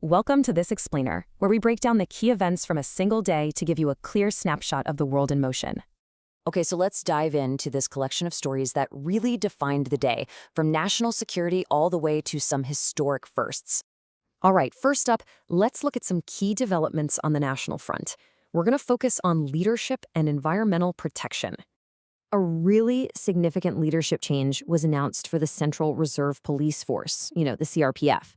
Welcome to this explainer, where we break down the key events from a single day to give you a clear snapshot of the world in motion. Okay, so let's dive into this collection of stories that really defined the day, from national security all the way to some historic firsts. All right, first up, let's look at some key developments on the national front. We're going to focus on leadership and environmental protection. A really significant leadership change was announced for the Central Reserve Police Force, the CRPF.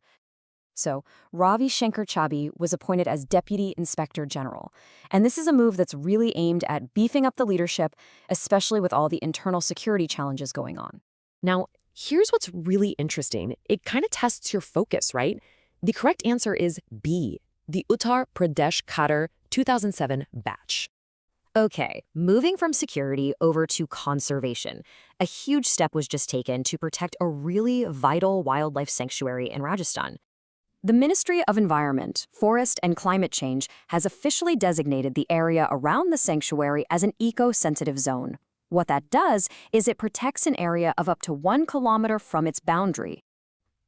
So, Ravi Shankar Chabi was appointed as Deputy Inspector General. And this is a move that's really aimed at beefing up the leadership, especially with all the internal security challenges going on. Now, here's what's really interesting. It kind of tests your focus, right? The correct answer is B, the Uttar Pradesh Cadre 2007 batch. Okay, moving from security over to conservation. A huge step was just taken to protect a really vital wildlife sanctuary in Rajasthan. The Ministry of Environment, Forest and Climate Change has officially designated the area around the sanctuary as an eco-sensitive zone. What that does is it protects an area of up to 1 kilometer from its boundary.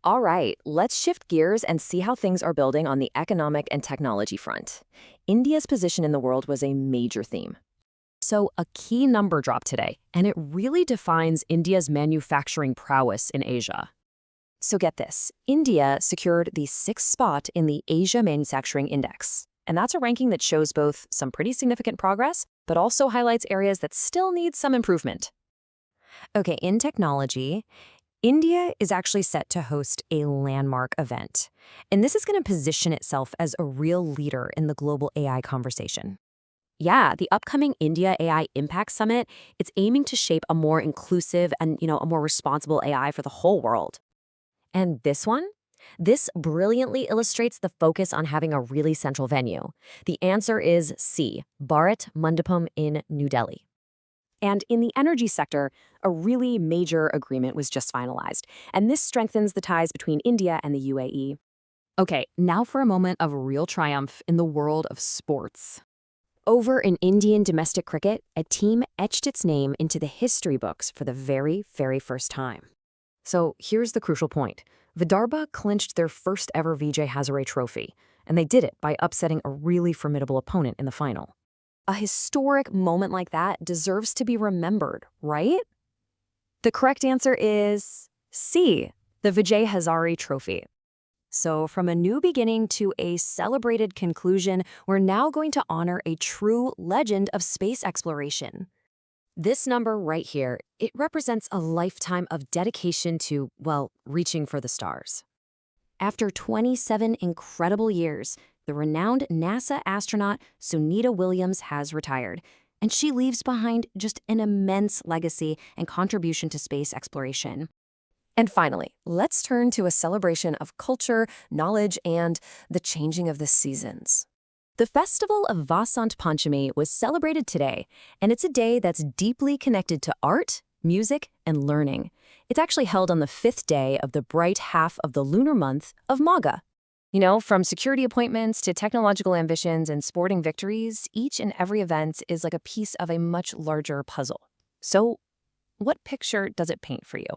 All right, let's shift gears and see how things are building on the economic and technology front. India's position in the world was a major theme. So a key number dropped today, and it really defines India's manufacturing prowess in Asia. So get this, India secured the 6th spot in the Asia Manufacturing Index. And that's a ranking that shows both some pretty significant progress, but also highlights areas that still need some improvement. Okay, in technology, India is actually set to host a landmark event. And this is going to position itself as a real leader in the global AI conversation. Yeah, the upcoming India AI Impact Summit, it's aiming to shape a more inclusive and, a more responsible AI for the whole world. And this one? This brilliantly illustrates the focus on having a really central venue. The answer is C, Bharat Mandapam in New Delhi. And in the energy sector, a really major agreement was just finalized, and this strengthens the ties between India and the UAE. Okay, now for a moment of real triumph in the world of sports. Over in Indian domestic cricket, a team etched its name into the history books for the very, very first time. So here's the crucial point. Vidarbha clinched their first ever Vijay Hazare Trophy, and they did it by upsetting a really formidable opponent in the final. A historic moment like that deserves to be remembered, right? The correct answer is C, the Vijay Hazare Trophy. So from a new beginning to a celebrated conclusion, we're now going to honor a true legend of space exploration. This number right here, it represents a lifetime of dedication to, reaching for the stars. After 27 incredible years, the renowned NASA astronaut Sunita Williams has retired, and she leaves behind just an immense legacy and contribution to space exploration. And finally, let's turn to a celebration of culture, knowledge, and the changing of the seasons. The festival of Vasant Panchami was celebrated today, and it's a day that's deeply connected to art, music, and learning. It's actually held on the 5th day of the bright half of the lunar month of Magha. From security appointments to technological ambitions and sporting victories, each and every event is like a piece of a much larger puzzle. So, what picture does it paint for you?